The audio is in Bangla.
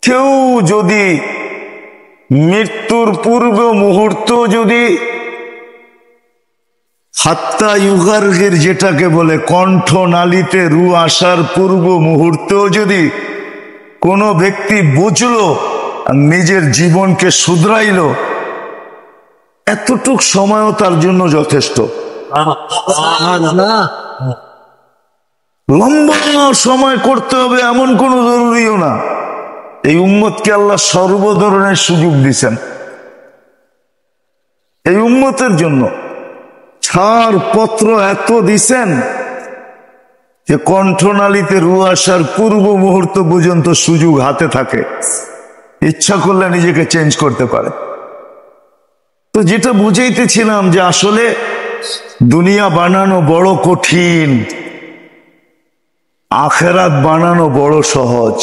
কেউ যদি মৃত্যুর পূর্ব মুহূর্ত যদি হাত্তা ইউগারগির যেটাকে বলে কণ্ঠনালীতে রু আসার পূর্ব মুহূর্তেও যদি কোনো ব্যক্তি বুঝলো আর নিজের জীবনকে শুধরাইল, এতটুক সময়ও তার জন্য যথেষ্ট। লম্বা সময় করতে হবে এমন কোনো জরুরিও না। এই উম্মতকে আল্লাহ সর্ব ধরনের সুযোগ দিছেন। এই উম্মতের জন্য ছাড় পত্র এত দিছেন যে কণ্ঠনালীতে রু আসার পূর্ব মুহূর্ত পর্যন্ত সুযোগ হাতে থাকে, ইচ্ছা করলে নিজেকে চেঞ্জ করতে পারে। তো যেটা বুঝাইতেছিলাম যে আসলে দুনিয়া বানানো বড় কঠিন, আখেরাত বানানো বড় সহজ।